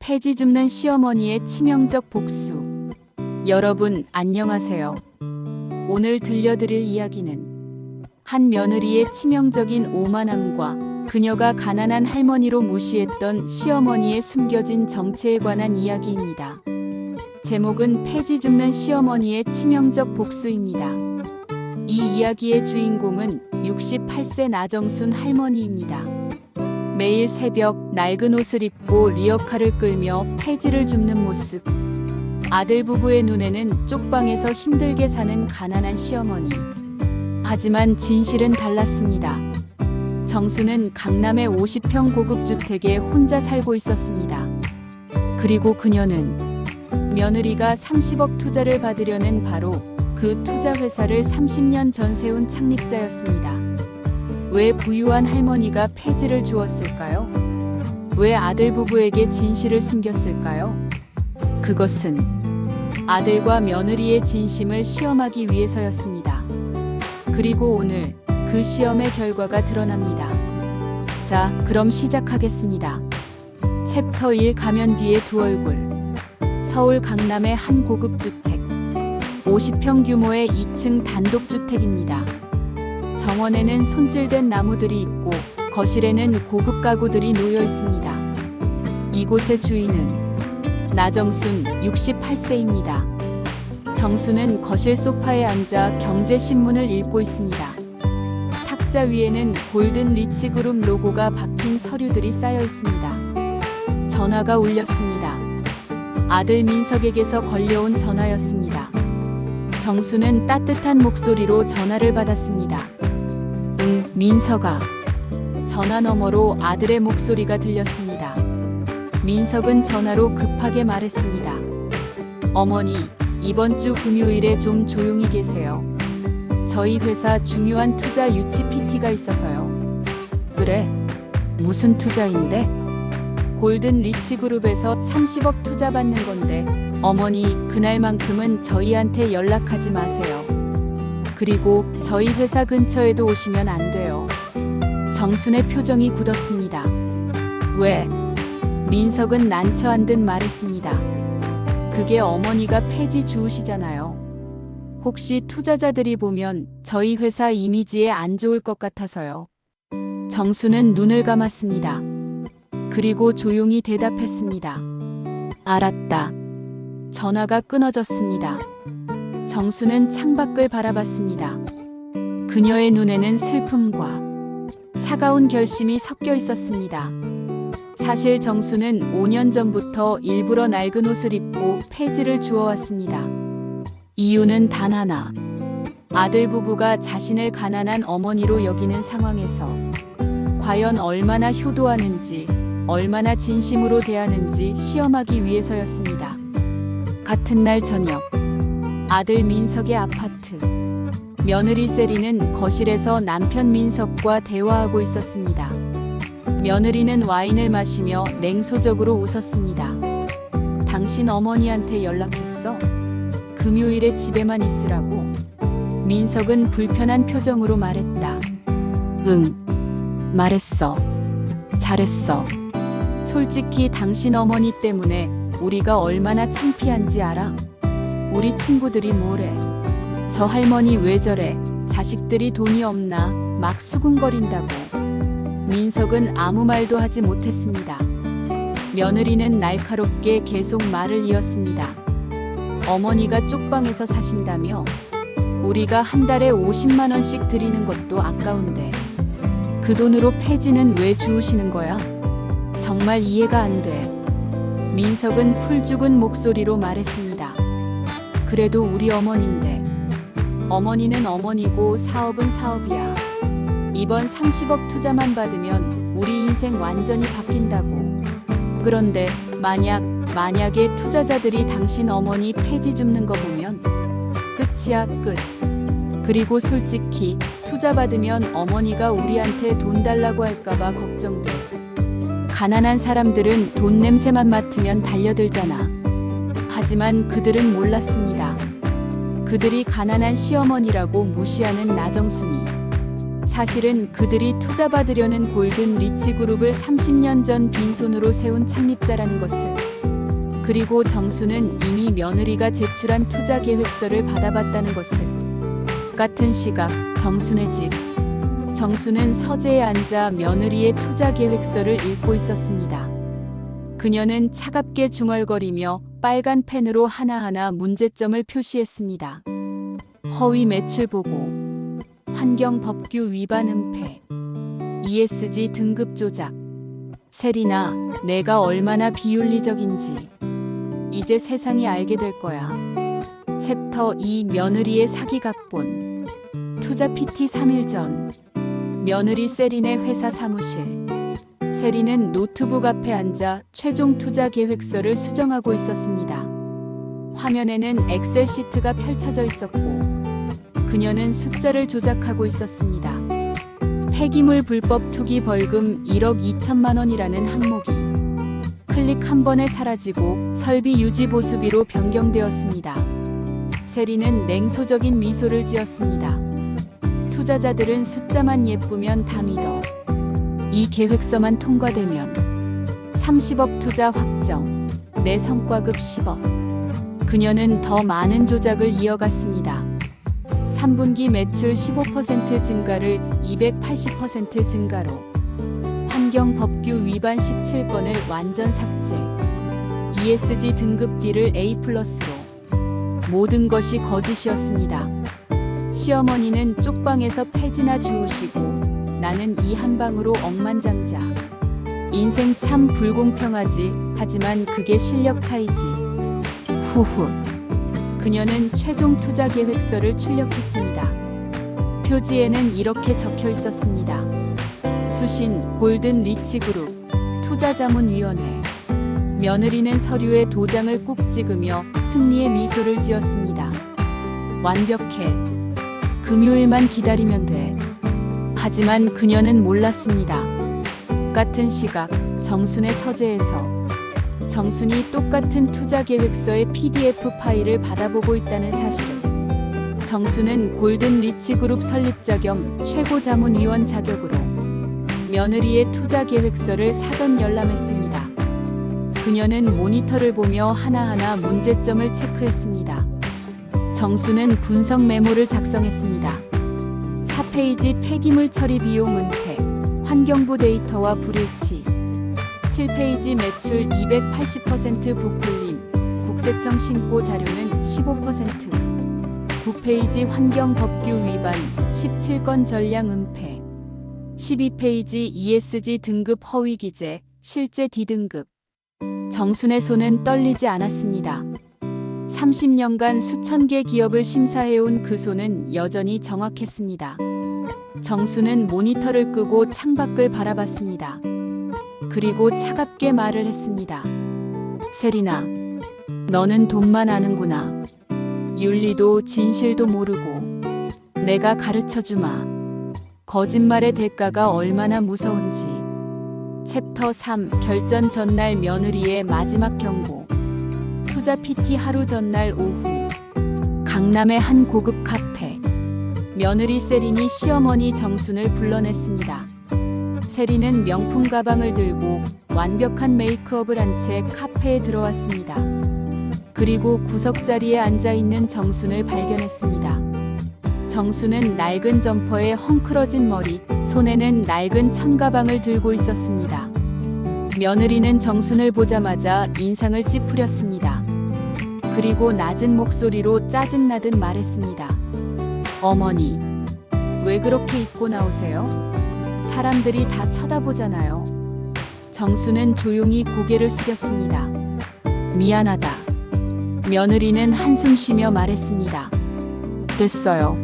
폐지 줍는 시어머니의 치명적 복수. 여러분 안녕하세요. 오늘 들려드릴 이야기는 한 며느리의 치명적인 오만함과 그녀가 가난한 할머니로 무시했던 시어머니의 숨겨진 정체에 관한 이야기입니다. 제목은 폐지 줍는 시어머니의 치명적 복수입니다. 이 이야기의 주인공은 68세 나정순 할머니입니다. 매일 새벽 낡은 옷을 입고 리어카를 끌며 폐지를 줍는 모습. 아들 부부의 눈에는 쪽방에서 힘들게 사는 가난한 시어머니. 하지만 진실은 달랐습니다. 정수는 강남의 50평 고급 주택에 혼자 살고 있었습니다. 그리고 그녀는 며느리가 30억 투자를 받으려는 바로 그 투자 회사를 30년 전 세운 창립자였습니다. 왜 부유한 할머니가 폐지를 주었을까요? 왜 아들 부부에게 진실을 숨겼을까요? 그것은 아들과 며느리의 진심을 시험하기 위해서였습니다. 그리고 오늘 그 시험의 결과가 드러납니다. 자, 그럼 시작하겠습니다. 챕터 1 가면 뒤에 두 얼굴. 서울 강남의 한 고급 주택. 50평 규모의 2층 단독주택입니다. 정원에는 손질된 나무들이 있고 거실에는 고급 가구들이 놓여 있습니다. 이곳의 주인은 나정순 68세입니다. 정수는 거실 소파에 앉아 경제신문을 읽고 있습니다. 탁자 위에는 골든 리치그룹 로고가 박힌 서류들이 쌓여 있습니다. 전화가 울렸습니다. 아들 민석에게서 걸려온 전화였습니다. 정수는 따뜻한 목소리로 전화를 받았습니다. 응, 민석아. 전화 너머로 아들의 목소리가 들렸습니다. 민석은 전화로 급하게 말했습니다. 어머니, 이번 주 금요일에 좀 조용히 계세요. 저희 회사 중요한 투자 유치 PT가 있어서요. 그래? 무슨 투자인데? 골든 리치그룹에서 30억 투자 받는 건데 어머니 그날만큼은 저희한테 연락하지 마세요. 그리고 저희 회사 근처에도 오시면 안 돼요. 정순의 표정이 굳었습니다. 왜? 민석은 난처한 듯 말했습니다. 그게 어머니가 폐지 주우시잖아요. 혹시 투자자들이 보면 저희 회사 이미지에 안 좋을 것 같아서요. 정수는 눈을 감았습니다. 그리고 조용히 대답했습니다. 알았다. 전화가 끊어졌습니다. 정수는 창밖을 바라봤습니다. 그녀의 눈에는 슬픔과 차가운 결심이 섞여 있었습니다. 사실 정수는 5년 전부터 일부러 낡은 옷을 입고 폐지를 주워왔습니다. 이유는 단 하나. 아들 부부가 자신을 가난한 어머니로 여기는 상황에서 과연 얼마나 효도하는지, 얼마나 진심으로 대하는지 시험하기 위해서였습니다. 같은 날 저녁, 아들 민석의 아파트. 며느리 세리는 거실에서 남편 민석과 대화하고 있었습니다. 며느리는 와인을 마시며 냉소적으로 웃었습니다. 당신 어머니한테 연락했어? 금요일에 집에만 있으라고? 민석은 불편한 표정으로 말했다. 응, 말했어. 잘했어. 솔직히 당신 어머니 때문에 우리가 얼마나 창피한지 알아? 우리 친구들이 뭐래? 저 할머니 왜 저래? 자식들이 돈이 없나? 막 수군거린다고. 민석은 아무 말도 하지 못했습니다. 며느리는 날카롭게 계속 말을 이었습니다. 어머니가 쪽방에서 사신다며? 우리가 한 달에 50만 원씩 드리는 것도 아까운데 그 돈으로 폐지는 왜 주우시는 거야? 정말 이해가 안 돼. 민석은 풀 죽은 목소리로 말했습니다. 그래도 우리 어머니인데. 어머니는 어머니고 사업은 사업이야. 이번 30억 투자만 받으면 우리 인생 완전히 바뀐다고. 그런데 만약에 투자자들이 당신 어머니 폐지 줍는 거 보면 끝이야, 끝. 그리고 솔직히 투자 받으면 어머니가 우리한테 돈 달라고 할까봐 걱정돼. 가난한 사람들은 돈 냄새만 맡으면 달려들잖아. 하지만 그들은 몰랐습니다. 그들이 가난한 시어머니라고 무시하는 나정순이 사실은 그들이 투자받으려는 골든 리치그룹을 30년 전 빈손으로 세운 창립자라는 것을 그리고 정수는 이미 며느리가 제출한 투자 계획서를 받아봤다는 것을. 같은 시각 정순의 집. 정수는 서재에 앉아 며느리의 투자 계획서를 읽고 있었습니다. 그녀는 차갑게 중얼거리며 빨간 펜으로 하나하나 문제점을 표시했습니다. 허위 매출 보고, 환경법규 위반 은폐, ESG 등급 조작. 세리나, 내가 얼마나 비윤리적인지 이제 세상이 알게 될 거야. 챕터 2 며느리의 사기 각본. 투자 PT 3일 전. 며느리 세린의 회사 사무실. 세린은 노트북 앞에 앉아 최종 투자 계획서를 수정하고 있었습니다. 화면에는 엑셀 시트가 펼쳐져 있었고 그녀는 숫자를 조작하고 있었습니다. 폐기물 불법 투기 벌금 1억 2천만 원이라는 항목이 클릭 한 번에 사라지고 설비 유지 보수비로 변경되었습니다. 세린은 냉소적인 미소를 지었습니다. 투자자들은 숫자만 예쁘면 다 믿어. 이 계획서만 통과되면 30억 투자 확정, 내 성과급 10억. 그녀는 더 많은 조작을 이어갔습니다. 3분기 매출 15% 증가를 280% 증가로, 환경법규 위반 17건을 완전 삭제, ESG 등급 D를 A+로. 모든 것이 거짓이었습니다. 시어머니는 쪽방에서 폐지나 주우시고 나는 이 한 방으로 억만장자. 인생 참 불공평하지. 하지만 그게 실력 차이지. 후후. 그녀는 최종 투자 계획서를 출력했습니다. 표지에는 이렇게 적혀 있었습니다. 수신 골든 리치그룹 투자자문위원회. 며느리는 서류에 도장을 꾹 찍으며 승리의 미소를 지었습니다. 완벽해. 금요일만 기다리면 돼. 하지만 그녀는 몰랐습니다. 같은 시각 정순의 서재에서. 정순이 똑같은 투자 계획서의 PDF 파일을 받아보고 있다는 사실을. 정순은 골든 리치그룹 설립자 겸 최고자문위원 자격으로 며느리의 투자 계획서를 사전 열람했습니다. 그녀는 모니터를 보며 하나하나 문제점을 체크했습니다. 정수는 분석 메모를 작성했습니다. 4페이지 폐기물 처리 비용 은폐, 환경부 데이터와 불일치. 7페이지 매출 280% 부풀림, 국세청 신고 자료는 15%. 9페이지 환경법규 위반, 17건 전량 은폐. 12페이지 ESG 등급 허위 기재, 실제 D등급. 정순의 손은 떨리지 않았습니다. 30년간 수천 개 기업을 심사해온 그 손은 여전히 정확했습니다. 정순은 모니터를 끄고 창밖을 바라봤습니다. 그리고 차갑게 말을 했습니다. 세리나, 너는 돈만 아는구나. 윤리도 진실도 모르고. 내가 가르쳐주마. 거짓말의 대가가 얼마나 무서운지. 챕터 3 결전 전날 며느리의 마지막 경고. 투자 PT 하루 전날 오후. 강남의 한 고급 카페. 며느리 세린이 시어머니 정순을 불러냈습니다. 세린은 명품 가방을 들고 완벽한 메이크업을 한 채 카페에 들어왔습니다. 그리고 구석자리에 앉아있는 정순을 발견했습니다. 정순은 낡은 점퍼에 헝클어진 머리, 손에는 낡은 천가방을 들고 있었습니다. 며느리는 정순을 보자마자 인상을 찌푸렸습니다. 그리고 낮은 목소리로 짜증나듯 말했습니다. 어머니, 왜 그렇게 입고 나오세요? 사람들이 다 쳐다보잖아요. 정순은 조용히 고개를 숙였습니다. 미안하다. 며느리는 한숨 쉬며 말했습니다. 됐어요.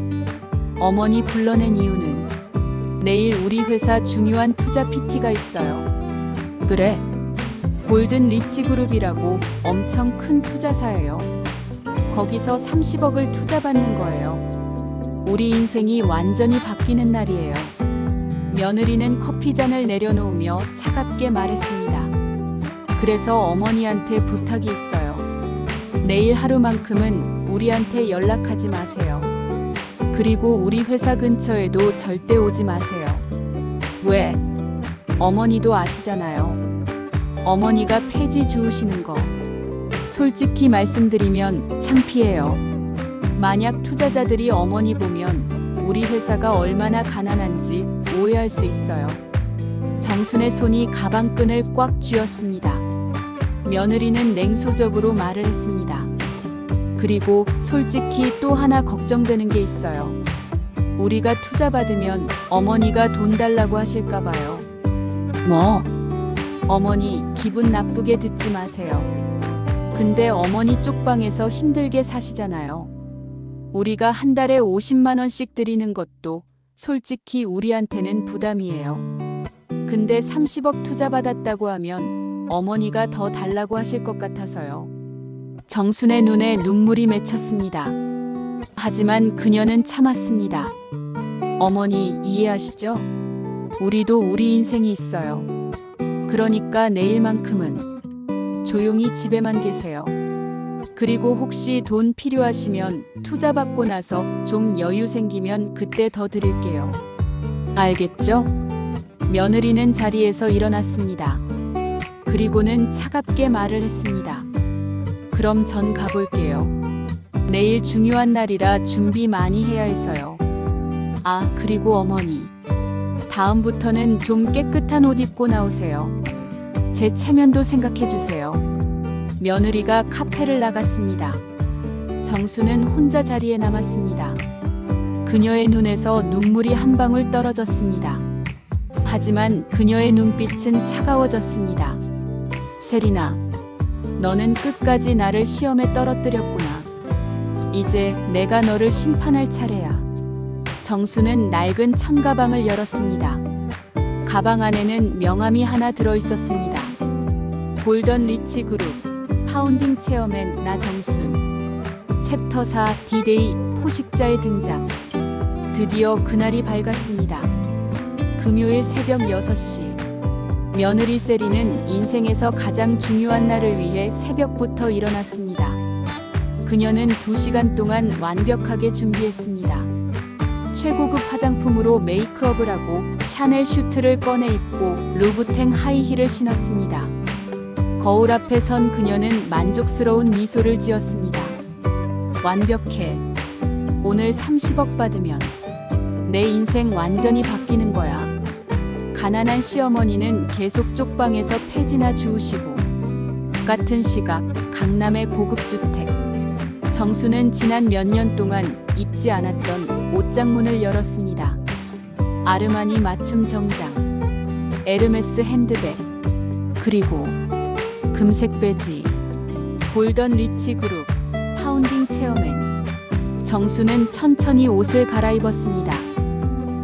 어머니 불러낸 이유는 내일 우리 회사 중요한 투자 PT가 있어요. 그래. 골든 리치그룹이라고 엄청 큰 투자사예요. 거기서 30억을 투자받는 거예요. 우리 인생이 완전히 바뀌는 날이에요. 며느리는 커피잔을 내려놓으며 차갑게 말했습니다. 그래서 어머니한테 부탁이 있어요. 내일 하루만큼은 우리한테 연락하지 마세요. 그리고 우리 회사 근처에도 절대 오지 마세요. 왜? 어머니도 아시잖아요. 어머니가 폐지 주우시는 거. 솔직히 말씀드리면 창피해요. 만약 투자자들이 어머니 보면 우리 회사가 얼마나 가난한지 오해할 수 있어요. 정순의 손이 가방끈을 꽉 쥐었습니다. 며느리는 냉소적으로 말을 했습니다. 그리고 솔직히 또 하나 걱정되는 게 있어요. 우리가 투자 받으면 어머니가 돈 달라고 하실까 봐요. 뭐? 어머니 기분 나쁘게 듣지 마세요. 근데 어머니 쪽방에서 힘들게 사시잖아요. 우리가 한 달에 50만 원씩 드리는 것도 솔직히 우리한테는 부담이에요. 근데 30억 투자 받았다고 하면 어머니가 더 달라고 하실 것 같아서요. 정순의 눈에 눈물이 맺혔습니다. 하지만 그녀는 참았습니다. 어머니 이해하시죠? 우리도 우리 인생이 있어요. 그러니까 내일만큼은 조용히 집에만 계세요. 그리고 혹시 돈 필요하시면 투자 받고 나서 좀 여유 생기면 그때 더 드릴게요. 알겠죠? 며느리는 자리에서 일어났습니다. 그리고는 차갑게 말을 했습니다. 그럼 전 가볼게요. 내일 중요한 날이라 준비 많이 해야 해서요. 아, 그리고 어머니. 다음부터는 좀 깨끗한 옷 입고 나오세요. 제 체면도 생각해 주세요. 며느리가 카페를 나갔습니다. 정수는 혼자 자리에 남았습니다. 그녀의 눈에서 눈물이 한 방울 떨어졌습니다. 하지만 그녀의 눈빛은 차가워졌습니다. 세리나, 너는 끝까지 나를 시험에 떨어뜨렸구나. 이제 내가 너를 심판할 차례야. 정수는 낡은 천가방을 열었습니다. 가방 안에는 명함이 하나 들어있었습니다. 골든 리치 그룹, 파운딩 체어맨 나 정순. 챕터 4 D-Day 포식자의 등장. 드디어 그날이 밝았습니다. 금요일 새벽 6시. 며느리 세리는 인생에서 가장 중요한 날을 위해 새벽부터 일어났습니다. 그녀는 2시간 동안 완벽하게 준비했습니다. 최고급 화장품으로 메이크업을 하고 샤넬 슈트를 꺼내 입고 루브탱 하이힐을 신었습니다. 거울 앞에 선 그녀는 만족스러운 미소를 지었습니다. 완벽해. 오늘 30억 받으면 내 인생 완전히 바뀌는 거야. 가난한 시어머니는 계속 쪽방에서 폐지나 주우시고 같은 시각 강남의 고급주택. 정수는 지난 몇 년 동안 입지 않았던 옷장문을 열었습니다. 아르마니 맞춤 정장, 에르메스 핸드백, 그리고 금색 배지, 골든 리치 그룹, 파운딩 체어맨. 정수는 천천히 옷을 갈아입었습니다.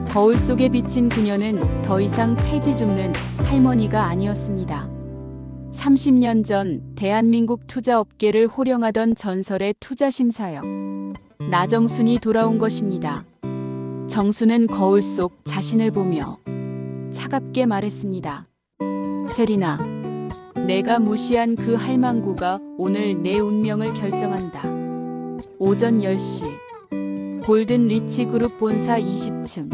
거울 속에 비친 그녀는 더 이상 폐지 줍는 할머니가 아니었습니다. 30년 전 대한민국 투자업계를 호령하던 전설의 투자심사역 나정순이 돌아온 것입니다. 정수는 거울 속 자신을 보며 차갑게 말했습니다. 세리나, 내가 무시한 그 할망구가 오늘 내 운명을 결정한다. 오전 10시 골든 리치 그룹 본사 20층.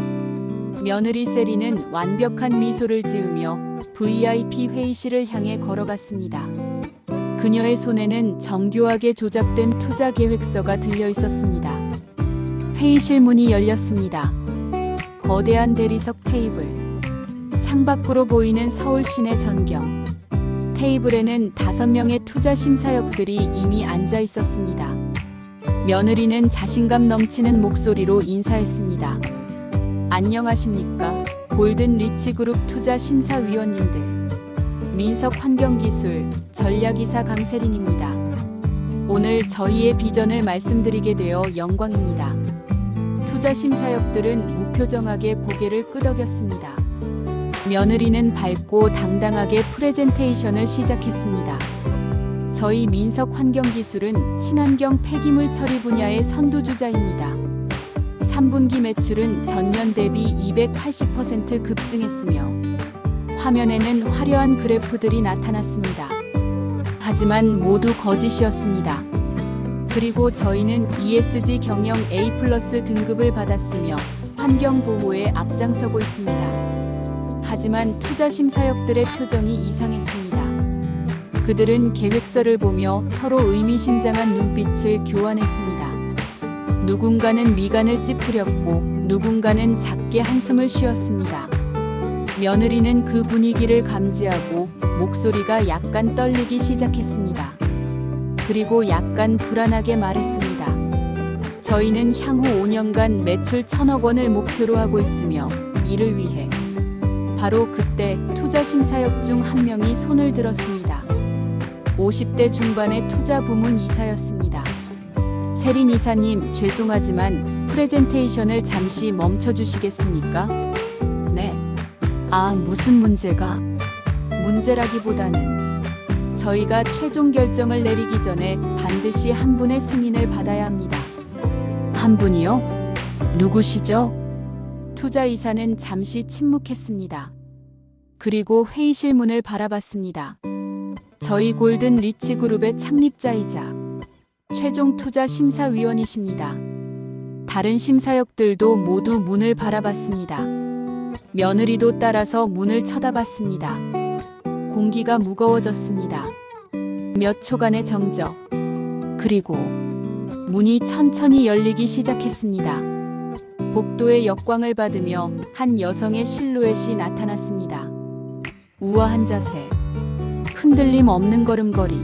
며느리 세리는 완벽한 미소를 지으며 VIP 회의실을 향해 걸어갔습니다. 그녀의 손에는 정교하게 조작된 투자 계획서가 들려 있었습니다. 회의실 문이 열렸습니다. 거대한 대리석 테이블, 창밖으로 보이는 서울 시내 전경. 테이블에는 5명의 투자 심사역들이 이미 앉아 있었습니다. 며느리는 자신감 넘치는 목소리로 인사했습니다. 안녕하십니까? 골든 리치 그룹 투자 심사위원님들. 민석 환경기술 전략이사 강세린입니다. 오늘 저희의 비전을 말씀드리게 되어 영광입니다. 투자 심사역들은 무표정하게 고개를 끄덕였습니다. 며느리는 밝고 당당하게 프레젠테이션을 시작했습니다. 저희 민석 환경기술은 친환경 폐기물 처리 분야의 선두주자입니다. 3분기 매출은 전년 대비 280% 급증했으며 화면에는 화려한 그래프들이 나타났습니다. 하지만 모두 거짓이었습니다. 그리고 저희는 ESG 경영 A+ 등급을 받았으며 환경 보호에 앞장서고 있습니다. 하지만 투자 심사역들의 표정이 이상했습니다. 그들은 계획서를 보며 서로 의미심장한 눈빛을 교환했습니다. 누군가는 미간을 찌푸렸고 누군가는 작게 한숨을 쉬었습니다. 며느리는 그 분위기를 감지하고 목소리가 약간 떨리기 시작했습니다. 그리고 약간 불안하게 말했습니다. 저희는 향후 5년간 매출 1,000억 원을 목표로 하고 있으며 이를 위해. 바로 그때 투자 심사역 중 한 명이 손을 들었습니다. 50대 중반의 투자 부문 이사였습니다. 세린 이사님, 죄송하지만 프레젠테이션을 잠시 멈춰 주시겠습니까? 네. 아, 무슨 문제가? 문제라기보다는 저희가 최종 결정을 내리기 전에 반드시 한 분의 승인을 받아야 합니다. 한 분이요? 누구시죠? 투자 이사는 잠시 침묵했습니다. 그리고 회의실 문을 바라봤습니다. 저희 골든 리치 그룹의 창립자이자 최종 투자 심사위원이십니다. 다른 심사역들도 모두 문을 바라봤습니다. 며느리도 따라서 문을 쳐다봤습니다. 공기가 무거워졌습니다. 몇 초간의 정적. 그리고 문이 천천히 열리기 시작했습니다. 복도의 역광을 받으며 한 여성의 실루엣이 나타났습니다. 우아한 자세, 흔들림 없는 걸음걸이.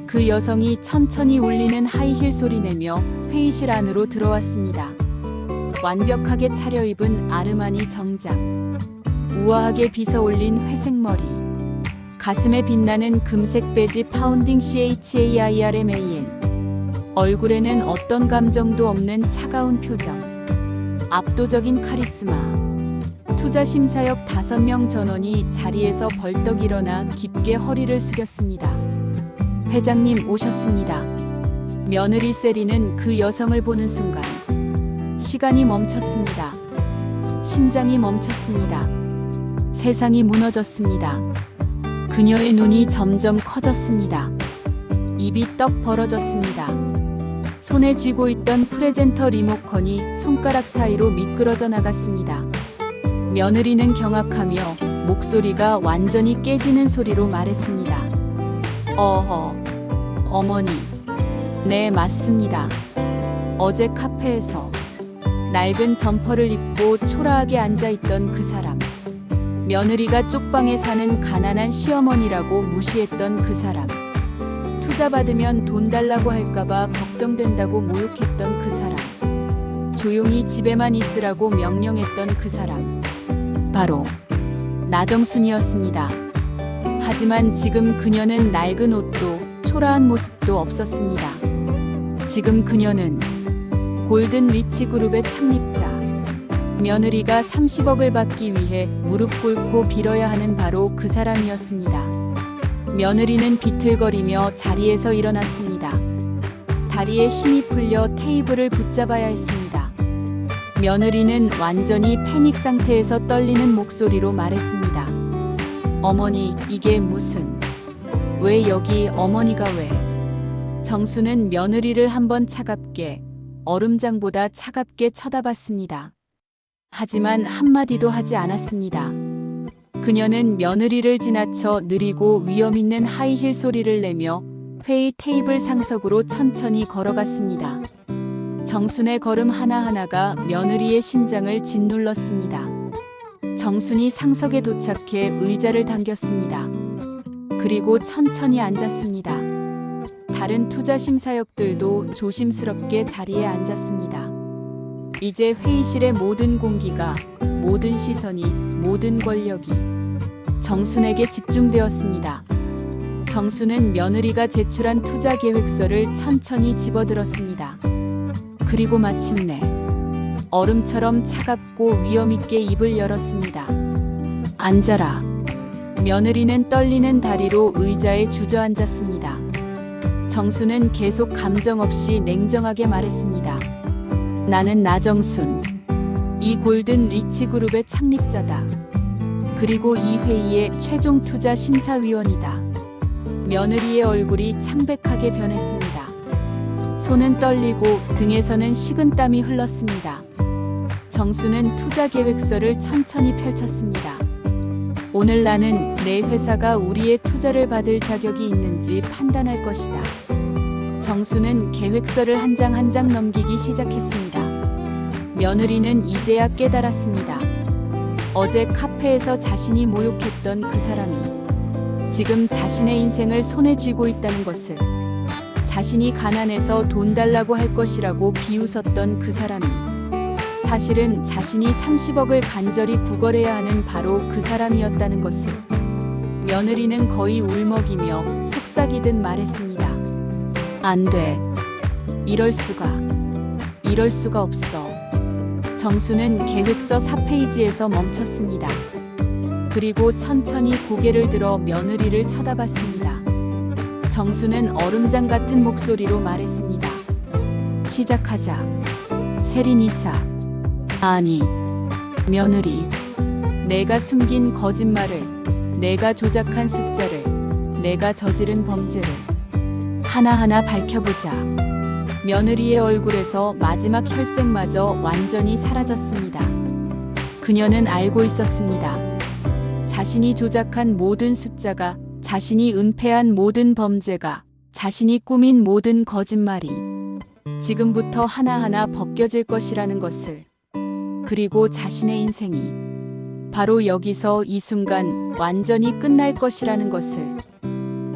그 여성이 천천히 울리는 하이힐 소리 내며 회의실 안으로 들어왔습니다. 완벽하게 차려입은 아르마니 정장, 우아하게 빗어올린 회색 머리, 가슴에 빛나는 금색 배지 파운딩 CHAIRMAN. 얼굴에는 어떤 감정도 없는 차가운 표정, 압도적인 카리스마. 투자 심사역 5명 전원이 자리에서 벌떡 일어나 깊게 허리를 숙였습니다. 회장님 오셨습니다. 며느리 세리는 그 여성을 보는 순간 시간이 멈췄습니다. 심장이 멈췄습니다. 세상이 무너졌습니다. 그녀의 눈이 점점 커졌습니다. 입이 떡 벌어졌습니다. 손에 쥐고 있던 프레젠터 리모컨이 손가락 사이로 미끄러져 나갔습니다. 며느리는 경악하며 목소리가 완전히 깨지는 소리로 말했습니다. 어머니. 네, 맞습니다. 어제 카페에서 낡은 점퍼를 입고 초라하게 앉아있던 그 사람. 며느리가 쪽방에 사는 가난한 시어머니라고 무시했던 그 사람. 투자 받으면 돈 달라고 할까봐 걱정된다고 모욕했던 그 사람. 조용히 집에만 있으라고 명령했던 그 사람. 바로 나정순이었습니다. 하지만 지금 그녀는 낡은 옷도 초라한 모습도 없었습니다. 지금 그녀는 골든 리치 그룹의 창립자. 며느리가 30억을 받기 위해 무릎 꿇고 빌어야 하는 바로 그 사람이었습니다. 며느리는 비틀거리며 자리에서 일어났습니다. 다리에 힘이 풀려 테이블을 붙잡아야 했습니다. 며느리는 완전히 패닉 상태에서 떨리는 목소리로 말했습니다. 어머니, 이게 무슨... 왜 여기 어머니가 왜... 정수는 며느리를 한번 차갑게, 얼음장보다 차갑게 쳐다봤습니다. 하지만 한마디도 하지 않았습니다. 그녀는 며느리를 지나쳐 느리고 위험 있는 하이힐 소리를 내며 회의 테이블 상석으로 천천히 걸어갔습니다. 정순의 걸음 하나하나가 며느리의 심장을 짓눌렀습니다. 정순이 상석에 도착해 의자를 당겼습니다. 그리고 천천히 앉았습니다. 다른 투자 심사역들도 조심스럽게 자리에 앉았습니다. 이제 회의실의 모든 공기가, 모든 시선이, 모든 권력이 정순에게 집중되었습니다. 정순은 며느리가 제출한 투자 계획서를 천천히 집어들었습니다. 그리고 마침내 얼음처럼 차갑고 위험있게 입을 열었습니다. 앉아라. 며느리는 떨리는 다리로 의자에 주저앉았습니다. 정순은 계속 감정 없이 냉정하게 말했습니다. 나는 나정순. 이 골든 리치 그룹의 창립자다. 그리고 이 회의의 최종 투자 심사위원이다. 며느리의 얼굴이 창백하게 변했습니다. 손은 떨리고 등에서는 식은땀이 흘렀습니다. 정수는 투자 계획서를 천천히 펼쳤습니다. 오늘 나는 내 회사가 우리의 투자를 받을 자격이 있는지 판단할 것이다. 정수는 계획서를 한 장 한 장 넘기기 시작했습니다. 며느리는 이제야 깨달았습니다. 어제 카페에서 자신이 모욕했던 그 사람이 지금 자신의 인생을 손에 쥐고 있다는 것을, 자신이 가난해서 돈 달라고 할 것이라고 비웃었던 그 사람이 사실은 자신이 30억을 간절히 구걸해야 하는 바로 그 사람이었다는 것을 며느리는 거의 울먹이며 속삭이듯 말했습니다. 안 돼. 이럴 수가 없어. 정수는 계획서 4페이지에서 멈췄습니다. 그리고 천천히 고개를 들어 며느리를 쳐다봤습니다. 정수는 얼음장 같은 목소리로 말했습니다. 시작하자. 세린이사. 아니, 며느리. 내가 숨긴 거짓말을, 내가 조작한 숫자를, 내가 저지른 범죄를 하나하나 밝혀보자. 며느리의 얼굴에서 마지막 혈색마저 완전히 사라졌습니다. 그녀는 알고 있었습니다. 자신이 조작한 모든 숫자가, 자신이 은폐한 모든 범죄가, 자신이 꾸민 모든 거짓말이 지금부터 하나하나 벗겨질 것이라는 것을, 그리고 자신의 인생이 바로 여기서 이 순간 완전히 끝날 것이라는 것을,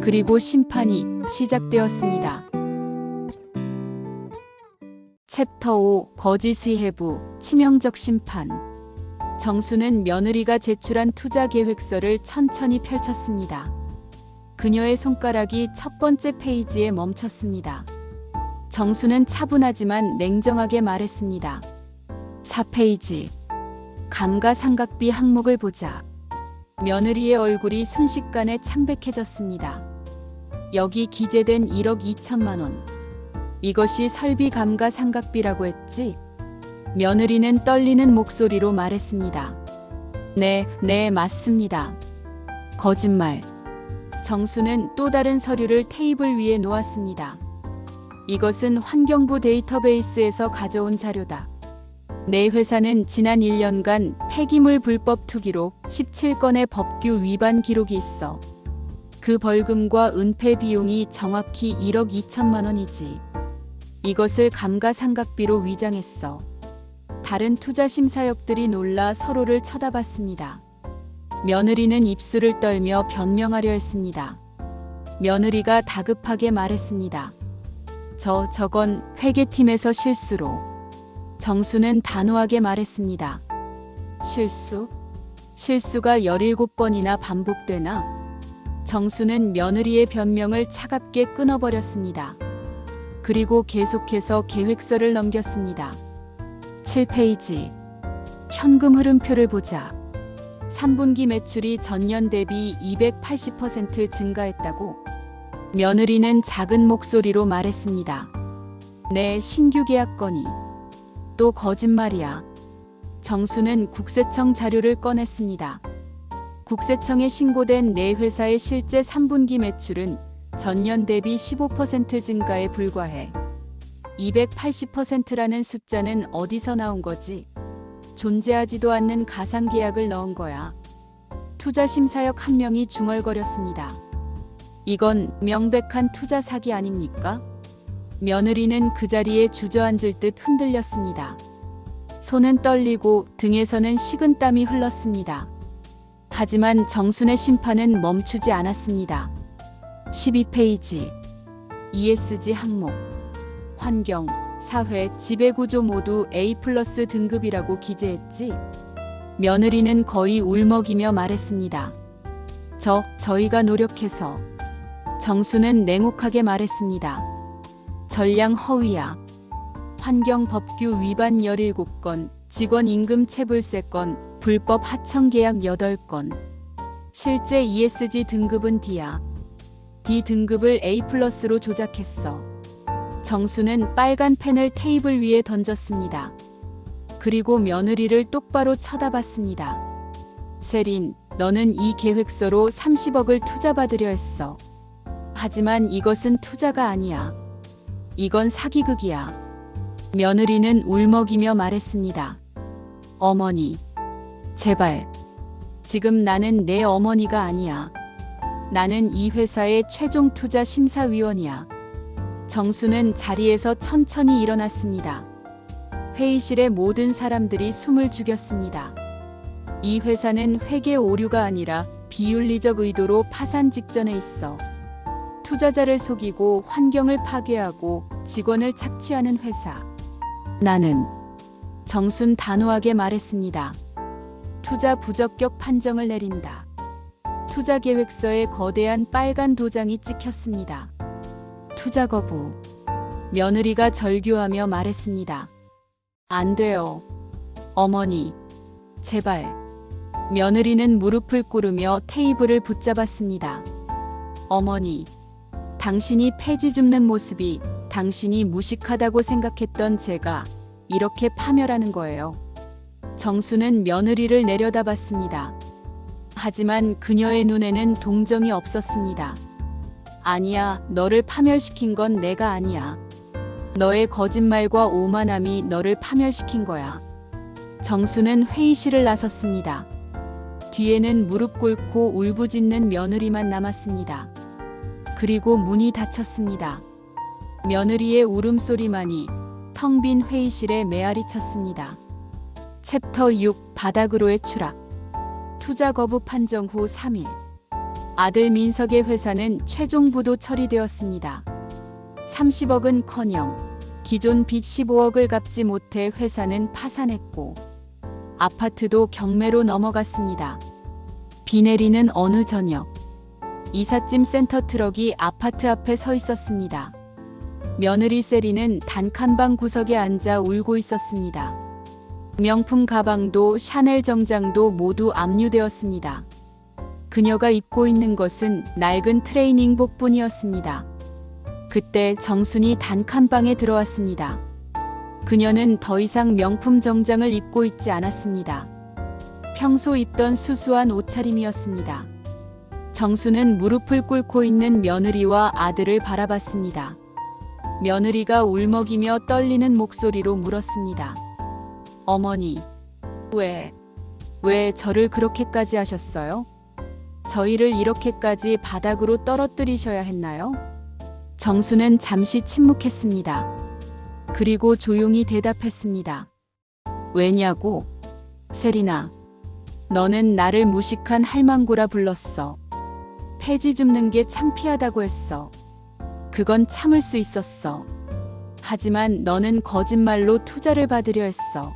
그리고 심판이 시작되었습니다. 챕터 5 거짓의 해부 치명적 심판. 정수는 며느리가 제출한 투자 계획서를 천천히 펼쳤습니다. 그녀의 손가락이 첫 번째 페이지에 멈췄습니다. 정수는 차분하지만 냉정하게 말했습니다. 4페이지. 감가상각비 항목을 보자. 며느리의 얼굴이 순식간에 창백해졌습니다. 여기 기재된 1억 2천만 원. 이것이 설비 감가상각비라고 했지? 며느리는 떨리는 목소리로 말했습니다. 네, 맞습니다. 거짓말. 정수는 또 다른 서류를 테이블 위에 놓았습니다. 이것은 환경부 데이터베이스에서 가져온 자료다. 내 회사는 지난 1년간 폐기물 불법 투기로 17건의 법규 위반 기록이 있어. 그 벌금과 은폐 비용이 정확히 1억 2천만 원이지. 이것을 감가상각비로 위장했어. 다른 투자 심사역들이 놀라 서로를 쳐다봤습니다. 며느리는 입술을 떨며 변명하려 했습니다. 며느리가 다급하게 말했습니다. 저건 회계팀에서 실수로. 정수는 단호하게 말했습니다. 실수? 실수가 17번이나 반복되나? 정수는 며느리의 변명을 차갑게 끊어버렸습니다. 그리고 계속해서 계획서를 넘겼습니다. 7페이지. 현금 흐름표를 보자. 3분기 매출이 전년 대비 280% 증가했다고? 며느리는 작은 목소리로 말했습니다. 내 신규 계약 건이 또 거짓말이야. 정수는 국세청 자료를 꺼냈습니다. 국세청에 신고된 내 회사의 실제 3분기 매출은 전년 대비 15% 증가에 불과해. 280%라는 숫자는 어디서 나온 거지? 존재하지도 않는 가상 계약을 넣은 거야. 투자 심사역 한 명이 중얼거렸습니다. 이건 명백한 투자 사기 아닙니까? 며느리는 그 자리에 주저앉을 듯 흔들렸습니다. 손은 떨리고 등에서는 식은땀이 흘렀습니다. 하지만 정순의 심판은 멈추지 않았습니다. 12페이지. ESG 항목. 환경, 사회, 지배구조 모두 A+ 등급이라고 기재했지? 며느리는 거의 울먹이며 말했습니다. 저희가 노력해서. 정수는 냉혹하게 말했습니다. 전량 허위야. 환경법규 위반 17건, 직원 임금 체불세 건, 불법 하청 계약 8건. 실제 ESG 등급은 D야. D 등급을 A+로 조작했어. 정수는 빨간 펜을 테이블 위에 던졌습니다. 그리고 며느리를 똑바로 쳐다봤습니다. 세린, 너는 이 계획서로 30억을 투자받으려 했어. 하지만 이것은 투자가 아니야. 이건 사기극이야. 며느리는 울먹이며 말했습니다. 어머니, 제발 지금 나는 내 어머니가 아니야. 나는 이 회사의 최종 투자 심사위원이야. 정수는 자리에서 천천히 일어났습니다. 회의실의 모든 사람들이 숨을 죽였습니다. 이 회사는 회계 오류가 아니라 비윤리적 의도로 파산 직전에 있어. 투자자를 속이고 환경을 파괴하고 직원을 착취하는 회사. 나는 정순 단호하게 말했습니다. 투자 부적격 판정을 내린다. 투자 계획서에 거대한 빨간 도장이 찍혔습니다. 투자 거부. 며느리가 절규하며 말했습니다. 안 돼요. 어머니, 제발. 며느리는 무릎을 꿇으며 테이블을 붙잡았습니다. 어머니, 당신이 폐지 줍는 모습이 당신이 무식하다고 생각했던 제가 이렇게 파멸하는 거예요. 정수는 며느리를 내려다봤습니다. 하지만 그녀의 눈에는 동정이 없었습니다. 아니야, 너를 파멸시킨 건 내가 아니야. 너의 거짓말과 오만함이 너를 파멸시킨 거야. 정수는 회의실을 나섰습니다. 뒤에는 무릎 꿇고 울부짖는 며느리만 남았습니다. 그리고 문이 닫혔습니다. 며느리의 울음소리만이 텅 빈 회의실에 메아리 쳤습니다. 챕터 6 바닥으로의 추락. 투자 거부 판정 후 3일. 아들 민석의 회사는 최종 부도 처리되었습니다. 30억은커녕 기존 빚 15억을 갚지 못해 회사는 파산했고 아파트도 경매로 넘어갔습니다. 비 내리는 어느 저녁 이삿짐 센터 트럭이 아파트 앞에 서 있었습니다. 며느리 세리는 단칸방 구석에 앉아 울고 있었습니다. 명품 가방도 샤넬 정장도 모두 압류되었습니다. 그녀가 입고 있는 것은 낡은 트레이닝복뿐이었습니다. 그때 정순이 단칸방에 들어왔습니다. 그녀는 더 이상 명품 정장을 입고 있지 않았습니다. 평소 입던 수수한 옷차림이었습니다. 정수는 무릎을 꿇고 있는 며느리와 아들을 바라봤습니다. 며느리가 울먹이며 떨리는 목소리로 물었습니다. 어머니, 왜 저를 그렇게까지 하셨어요? 저희를 이렇게까지 바닥으로 떨어뜨리셔야 했나요? 정수는 잠시 침묵했습니다. 그리고 조용히 대답했습니다. 왜냐고? 세리나, 너는 나를 무식한 할망구라 불렀어. 폐지 줍는 게 창피하다고 했어. 그건 참을 수 있었어. 하지만 너는 거짓말로 투자를 받으려 했어.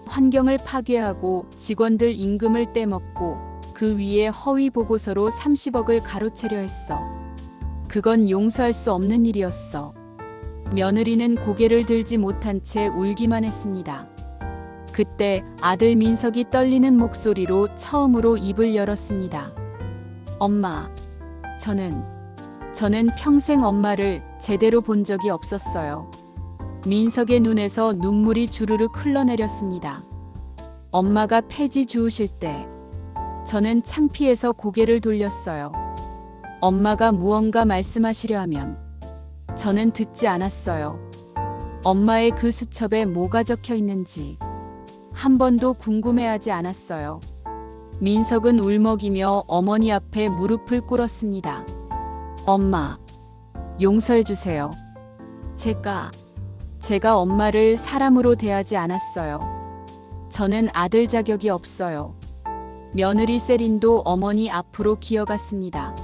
환경을 파괴하고 직원들 임금을 떼먹고 그 위에 허위 보고서로 30억을 가로채려 했어. 그건 용서할 수 없는 일이었어. 며느리는 고개를 들지 못한 채 울기만 했습니다. 그때 아들 민석이 떨리는 목소리로 처음으로 입을 열었습니다. 엄마, 저는 평생 엄마를 제대로 본 적이 없었어요. 민석의 눈에서 눈물이 주르륵 흘러내렸습니다. 엄마가 폐지 주우실 때 저는 창피해서 고개를 돌렸어요. 엄마가 무언가 말씀하시려 하면 저는 듣지 않았어요. 엄마의 그 수첩에 뭐가 적혀 있는지 한 번도 궁금해하지 않았어요. 민석은 울먹이며 어머니 앞에 무릎을 꿇었습니다. 엄마, 용서해 주세요. 제가 엄마를 사람으로 대하지 않았어요. 저는 아들 자격이 없어요. 며느리 세린도 어머니 앞으로 기어갔습니다.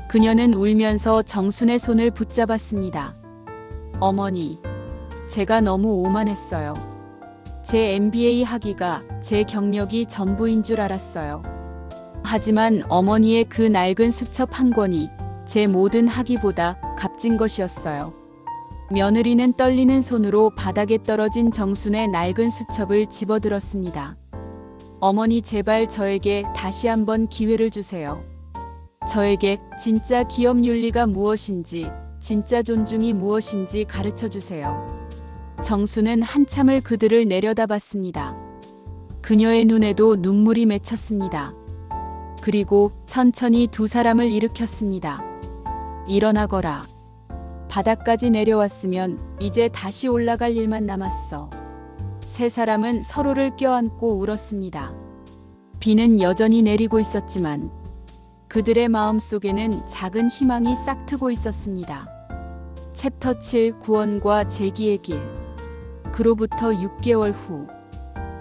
그녀는 울면서 정순의 손을 붙잡았습니다. 어머니, 제가 너무 오만했어요. 제 MBA 학위가 제 경력이 전부인 줄 알았어요. 하지만 어머니의 그 낡은 수첩 한 권이 제 모든 학위보다 값진 것이었어요. 며느리는 떨리는 손으로 바닥에 떨어진 정순의 낡은 수첩을 집어들었습니다. 어머니, 제발 저에게 다시 한번 기회를 주세요. 저에게 진짜 기업 윤리가 무엇인지, 진짜 존중이 무엇인지 가르쳐 주세요. 정수는 한참을 그들을 내려다봤습니다. 그녀의 눈에도 눈물이 맺혔습니다. 그리고 천천히 두 사람을 일으켰습니다. 일어나거라. 바닥까지 내려왔으면 이제 다시 올라갈 일만 남았어. 세 사람은 서로를 껴안고 울었습니다. 비는 여전히 내리고 있었지만 그들의 마음속에는 작은 희망이 싹트고 있었습니다. 챕터 7 구원과 재기의 길. 그로부터 6개월 후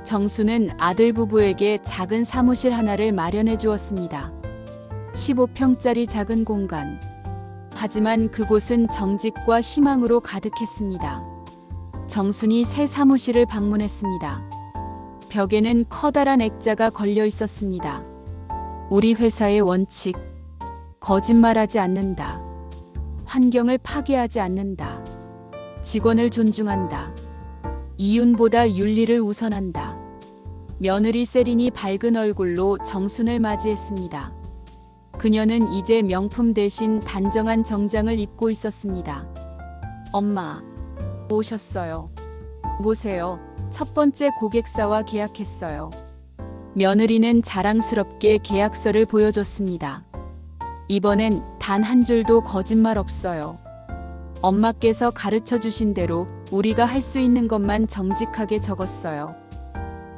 정수는 아들 부부에게 작은 사무실 하나를 마련해 주었습니다. 15평짜리 작은 공간. 하지만 그곳은 정직과 희망으로 가득했습니다. 정순이 새 사무실을 방문했습니다. 벽에는 커다란 액자가 걸려 있었습니다. 우리 회사의 원칙. 거짓말하지 않는다. 환경을 파괴하지 않는다. 직원을 존중한다. 이윤보다 윤리를 우선한다. 며느리 세린이 밝은 얼굴로 정순을 맞이했습니다. 그녀는 이제 명품 대신 단정한 정장을 입고 있었습니다. 엄마, 오셨어요. 보세요. 첫 번째 고객사와 계약했어요. 며느리는 자랑스럽게 계약서를 보여줬습니다. 이번엔 단 한 줄도 거짓말 없어요. 엄마께서 가르쳐 주신 대로 우리가 할 수 있는 것만 정직하게 적었어요.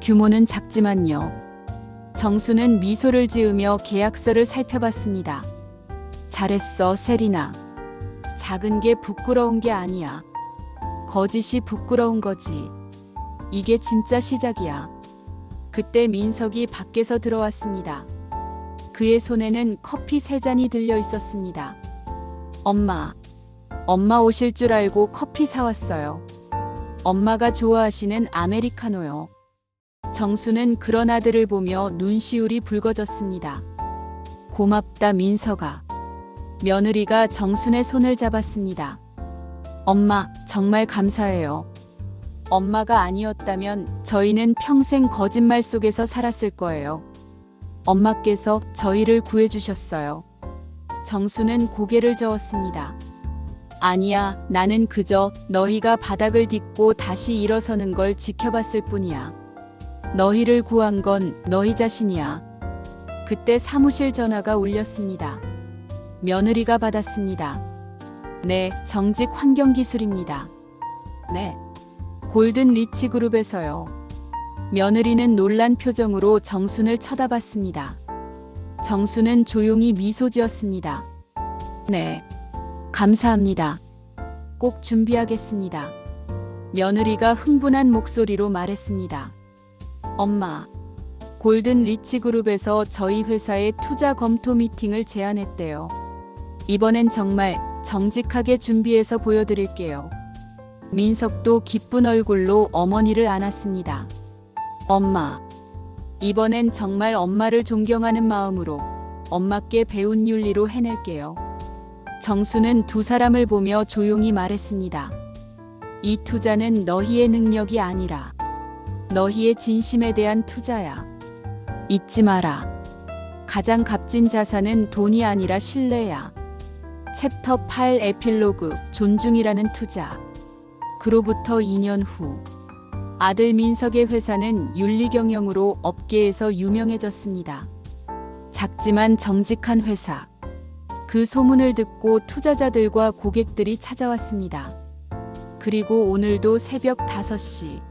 규모는 작지만요. 정수는 미소를 지으며 계약서를 살펴봤습니다. 잘했어, 세리나. 작은 게 부끄러운 게 아니야. 거짓이 부끄러운 거지. 이게 진짜 시작이야. 그때 민석이 밖에서 들어왔습니다. 그의 손에는 커피 3잔이 들려 있었습니다. 엄마 오실 줄 알고 커피 사왔어요. 엄마가 좋아하시는 아메리카노요. 정수는 그런 아들을 보며 눈시울이 붉어졌습니다. 고맙다, 민석아. 며느리가 정순의 손을 잡았습니다. 엄마, 정말 감사해요. 엄마가 아니었다면 저희는 평생 거짓말 속에서 살았을 거예요. 엄마께서 저희를 구해주셨어요. 정수는 고개를 저었습니다. 아니야, 나는 그저 너희가 바닥을 딛고 다시 일어서는 걸 지켜봤을 뿐이야. 너희를 구한 건 너희 자신이야. 그때 사무실 전화가 울렸습니다. 며느리가 받았습니다. 네, 정직 환경기술입니다. 네. 골든 리치 그룹에서요. 며느리는 놀란 표정으로 정순을 쳐다봤습니다. 정순은 조용히 미소 지었습니다. 네. 감사합니다. 꼭 준비하겠습니다. 며느리가 흥분한 목소리로 말했습니다. 엄마, 골든 리치 그룹에서 저희 회사의 투자 검토 미팅을 제안했대요. 이번엔 정말 정직하게 준비해서 보여드릴게요. 민석도 기쁜 얼굴로 어머니를 안았습니다. 엄마, 이번엔 정말 엄마를 존경하는 마음으로 엄마께 배운 윤리로 해낼게요. 정수는 두 사람을 보며 조용히 말했습니다. 이 투자는 너희의 능력이 아니라 너희의 진심에 대한 투자야. 잊지 마라. 가장 값진 자산은 돈이 아니라 신뢰야. 챕터 8 에필로그 존중이라는 투자. 그로부터 2년 후 아들 민석의 회사는 윤리 경영으로 업계에서 유명해졌습니다. 작지만 정직한 회사. 그 소문을 듣고 투자자들과 고객들이 찾아왔습니다. 그리고 오늘도 새벽 5시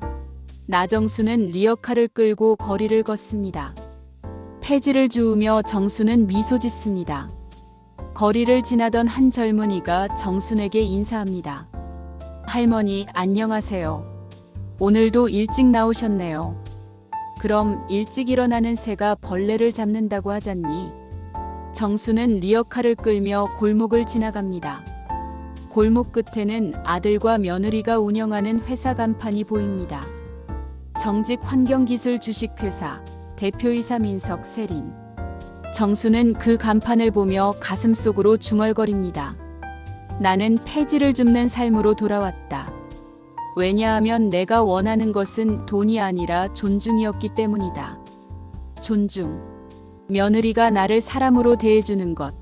나정수는 리어카를 끌고 거리를 걷습니다. 폐지를 주우며 정수는 미소 짓습니다. 거리를 지나던 한 젊은이가 정순에게 인사합니다. 할머니, 안녕하세요. 오늘도 일찍 나오셨네요. 그럼 일찍 일어나는 새가 벌레를 잡는다고 하잖니? 정수는 리어카를 끌며 골목을 지나갑니다. 골목 끝에는 아들과 며느리가 운영하는 회사 간판이 보입니다. 정직 환경기술 주식회사 대표이사 민석 세린. 정수는 그 간판을 보며 가슴속으로 중얼거립니다. 나는 폐지를 줍는 삶으로 돌아왔다. 왜냐하면 내가 원하는 것은 돈이 아니라 존중이었기 때문이다. 존중. 며느리가 나를 사람으로 대해주는 것,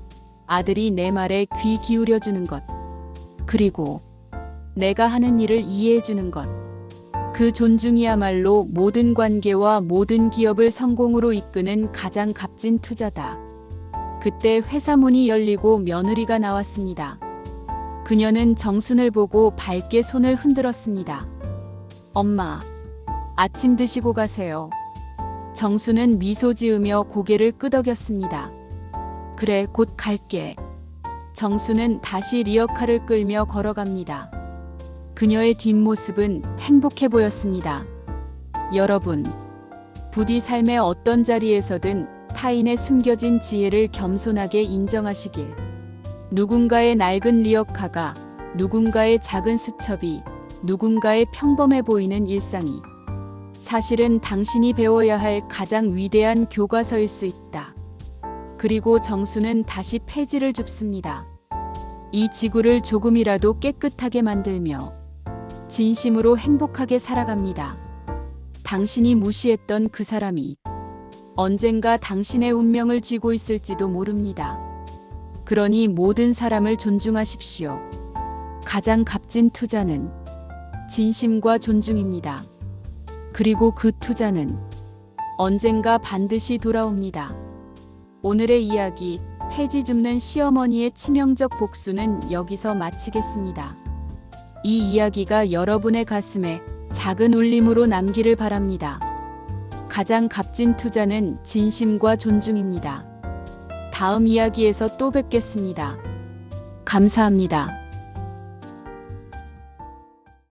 아들이 내 말에 귀 기울여주는 것, 그리고 내가 하는 일을 이해해주는 것. 그 존중이야말로 모든 관계와 모든 기업을 성공으로 이끄는 가장 값진 투자다. 그때 회사 문이 열리고 며느리가 나왔습니다. 그녀는 정순을 보고 밝게 손을 흔들었습니다. 엄마, 아침 드시고 가세요. 정수는 미소 지으며 고개를 끄덕였습니다. 그래, 곧 갈게. 정수는 다시 리어카를 끌며 걸어갑니다. 그녀의 뒷모습은 행복해 보였습니다. 여러분, 부디 삶의 어떤 자리에서든 타인의 숨겨진 지혜를 겸손하게 인정하시길. 누군가의 낡은 리어카가, 누군가의 작은 수첩이, 누군가의 평범해 보이는 일상이 사실은 당신이 배워야 할 가장 위대한 교과서일 수 있다. 그리고 정수는 다시 폐지를 줍습니다. 이 지구를 조금이라도 깨끗하게 만들며 진심으로 행복하게 살아갑니다. 당신이 무시했던 그 사람이 언젠가 당신의 운명을 쥐고 있을지도 모릅니다. 그러니 모든 사람을 존중하십시오. 가장 값진 투자는 진심과 존중입니다. 그리고 그 투자는 언젠가 반드시 돌아옵니다. 오늘의 이야기, 폐지 줍는 시어머니의 치명적 복수는 여기서 마치겠습니다. 이 이야기가 여러분의 가슴에 작은 울림으로 남기를 바랍니다. 가장 값진 투자는 진심과 존중입니다. 다음 이야기에서 또 뵙겠습니다. 감사합니다.